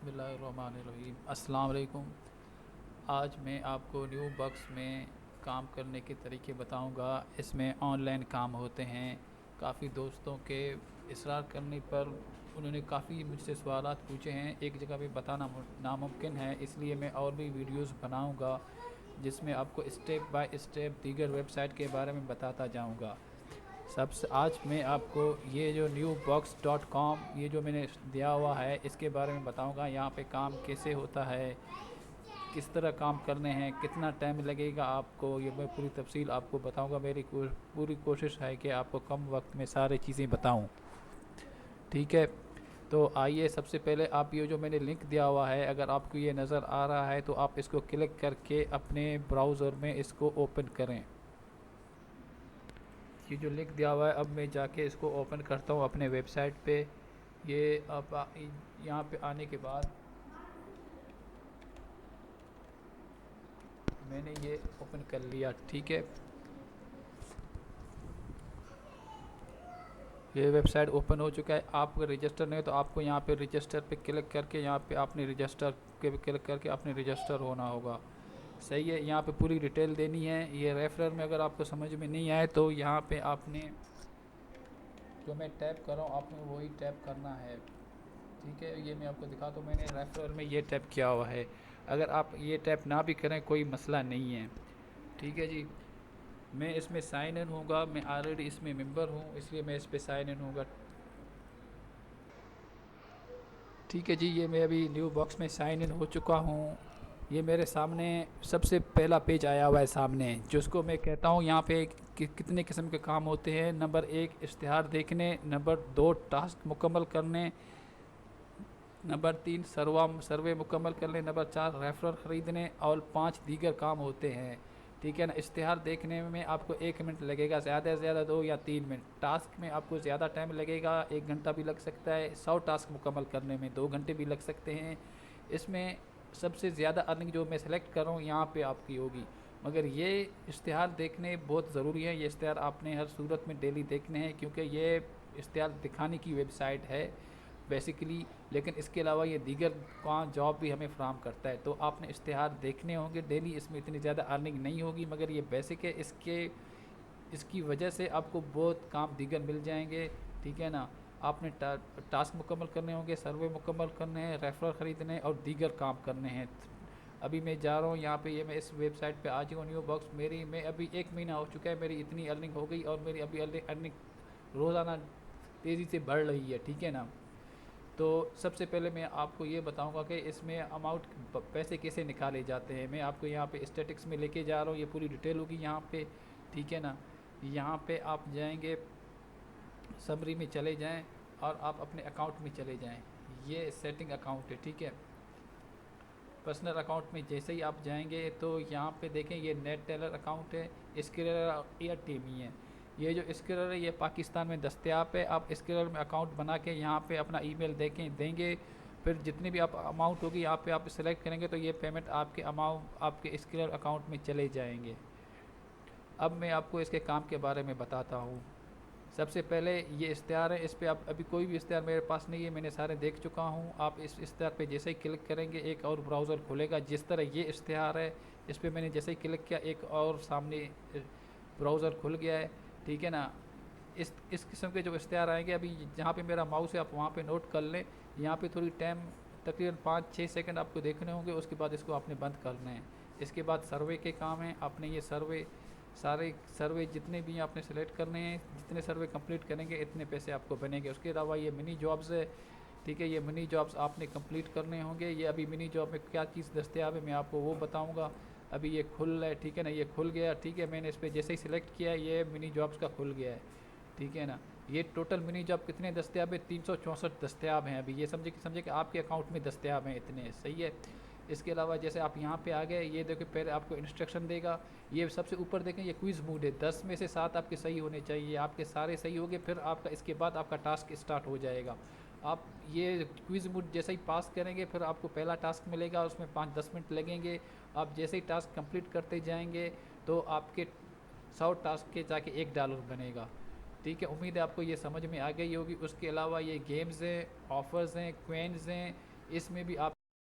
बिस्मिल्लाहिर्रहमानिर्रहीम। अस्सलाम वालेकुम। आज मैं आपको न्यू बक्स में काम करने के तरीके बताऊंगा। इसमें ऑनलाइन काम होते हैं। काफ़ी दोस्तों के इसरार करने पर उन्होंने काफ़ी मुझसे सवालात पूछे हैं, एक जगह पे बताना नामुमकिन है, इसलिए मैं और भी वीडियोस बनाऊंगा जिसमें आपको स्टेप बाय स्टेप दीगर वेबसाइट के बारे में बताता जाऊंगा। सबसे आज मैं आपको ये जो न्यू बॉक्स डॉट कॉम ये जो मैंने दिया हुआ है इसके बारे में बताऊंगा। यहाँ पे काम कैसे होता है, किस तरह काम करने हैं, कितना टाइम लगेगा आपको, ये मैं पूरी तफसील आपको बताऊंगा। मेरी पूरी कोशिश है कि आपको कम वक्त में सारी चीज़ें बताऊं। ठीक है, तो आइए सबसे पहले आप ये जो मैंने लिंक दिया हुआ है, अगर आपको ये नज़र आ रहा है तो आप इसको क्लिक करके अपने ब्राउज़र में इसको ओपन करें। ये जो लिंक दिया हुआ है, अब मैं जाके इसको ओपन करता हूँ अपने वेबसाइट पे। ये अब यहाँ पे आने के बाद मैंने ये ओपन कर लिया। ठीक है, ये वेबसाइट ओपन हो चुका है। आप अगर रजिस्टर नहीं हो तो आपको यहाँ पे रजिस्टर पे क्लिक करके यहाँ पे आपने रजिस्टर के क्लिक करके अपने रजिस्टर होना होगा। सही है, यहाँ पे पूरी डिटेल देनी है। ये रेफरल में अगर आपको समझ में नहीं आए तो यहाँ पे आपने जो मैं टैप कर रहा हूँ आपने वही टैप करना है। ठीक है, ये मैं आपको दिखा, तो मैंने रेफरल में ये टैप किया हुआ है। अगर आप ये टैप ना भी करें कोई मसला नहीं है। ठीक है जी, मैं इसमें साइन इन होगा, मैं ऑलरेडी इसमें मेंबर हूँ इसलिए मैं इस पर साइन इन होगा। ठीक है जी, ये मैं अभी न्यू बॉक्स में साइन इन हो चुका हूँ। ये मेरे सामने सबसे पहला पेज आया हुआ है सामने, जिसको मैं कहता हूँ यहाँ पे कितने किस्म के काम होते हैं। नंबर 1 इश्तिहार देखने, नंबर 2 टास्क मुकम्मल करने, नंबर 3 सर्वे मुकम्मल करने, नंबर 4 रेफरल ख़रीदने और 5 दीगर काम होते हैं। ठीक है ना, इश्तिहार देखने में आपको 1 मिनट लगेगा, ज़्यादा से ज़्यादा 2 या 3 मिनट। टास्क में आपको ज़्यादा टाइम लगेगा, 1 घंटा भी लग सकता है। 100 टास्क मुकम्मल करने में 2 घंटे भी लग सकते हैं। इसमें सबसे ज़्यादा अर्निंग जो मैं सेलेक्ट कर रहा हूँ यहाँ पे आपकी होगी। मगर ये इश्तिहार देखने बहुत ज़रूरी है। ये इश्तिहार आपने हर सूरत में डेली देखने हैं, क्योंकि ये इश्तिहार दिखाने की वेबसाइट है बेसिकली। लेकिन इसके अलावा ये दीगर काम जॉब भी हमें फ्राहम करता है, तो आपने इश्तिहार देखने होंगे डेली। इसमें इतनी ज़्यादा अर्निंग नहीं होगी, मगर ये बेसिक है। इसकी वजह से आपको बहुत काम दीगर मिल जाएंगे। ठीक है ना, आपने टास्क मुकम्मल करने होंगे, सर्वे मुकम्मल करने हैं, रेफरल ख़रीदने और दीगर काम करने हैं। अभी मैं जा रहा हूँ यहाँ पे, ये मैं इस वेबसाइट पे आ चुका हूँ न्यू बॉक्स। मैं अभी 1 महीना हो चुका है, मेरी इतनी अर्निंग हो गई और मेरी अभी अर्निंग रोज़ाना तेज़ी से बढ़ रही है। ठीक है ना, तो सबसे पहले मैं आपको ये बताऊंगा कि इसमें अमाउंट पैसे कैसे निकाले जाते हैं। मैं आपको यहाँ पे स्टैटिक्स में लेके जा रहा हूँ, ये पूरी डिटेल होगी यहाँ पे। ठीक है ना, यहाँ पे आप जाएंगे, समरी में चले जाएं और आप अपने अकाउंट में चले जाएं। ये सेटिंग अकाउंट है। ठीक है, पर्सनल अकाउंट में जैसे ही आप जाएंगे तो यहाँ पे देखें ये नेट टेलर अकाउंट है, स्किलर या टीमी है। ये जो स्किलर है ये पाकिस्तान में दस्तयाब है। आप स्किलर में अकाउंट बना के यहाँ पे अपना ईमेल देंगे, फिर जितनी भी आप अमाउंट होगी यहाँ पे आप सेलेक्ट करेंगे तो ये पेमेंट आपके अमाउंट आपके स्किलर अकाउंट में चले जाएंगे। अब मैं आपको इसके काम के बारे में बताता हूँ। सबसे पहले ये इश्तिहार है, इस पर आप अभी कोई भी इश्तिहार मेरे पास नहीं है, मैंने सारे देख चुका हूँ। आप इस इश्तिहार पे जैसे ही क्लिक करेंगे एक और ब्राउज़र खुलेगा। जिस तरह ये इश्तिहार है, इस पर मैंने जैसे ही क्लिक किया एक और सामने ब्राउज़र खुल गया है। ठीक है ना, इस किस्म के जो इश्तिहार आएंगे, अभी जहाँ पे मेरा माउस है आप वहाँ पे नोट कर लें। यहाँ पे थोड़ी टाइम तकरीबन 5-6 सेकंड आपको देखने होंगे, उसके बाद इसको आपने बंद करना है। इसके बाद सर्वे के काम हैं, आपने ये सारे सर्वे जितने भी आपने सेलेक्ट करने हैं, जितने सर्वे कंप्लीट करेंगे इतने पैसे आपको बनेंगे। उसके अलावा ये मिनी जॉब्स है। ठीक है, ये मिनी जॉब्स आपने कंप्लीट करने होंगे। ये अभी मिनी जॉब में क्या चीज़ दस्तियाब है मैं आपको वो बताऊंगा। अभी ये खुल है, ठीक है ना, ये खुल गया। ठीक है, मैंने इस पर जैसे ही सिलेक्ट किया ये मिनी जॉब्स का खुल गया है। ठीक है ना, ये टोटल मिनी जॉब कितने दस्तियाब है, 364 दस्तियाब हैं अभी। ये समझे कि आपके अकाउंट में दस्तियाब हैं इतने। सही है, इसके अलावा जैसे आप यहाँ पे आ गए, ये देखो पहले आपको इंस्ट्रक्शन देगा। ये सबसे ऊपर देखें, ये क्विज़ मूड है, 10 में से 7 आपके सही होने चाहिए। आपके सारे सही हो गए, फिर आपका इसके बाद आपका टास्क स्टार्ट हो जाएगा। आप ये क्विज़ मूड जैसे ही पास करेंगे फिर आपको पहला टास्क मिलेगा, उसमें 5-10 मिनट लगेंगे। आप जैसे ही टास्क कंप्लीट करते जाएंगे तो आपके 100 टास्क के जाके $1 बनेगा। ठीक है, उम्मीद है आपको ये समझ में आ गई होगी। उसके अलावा ये गेम्स हैं, ऑफ़र्स हैं, क्वेंस हैं, इसमें भी आप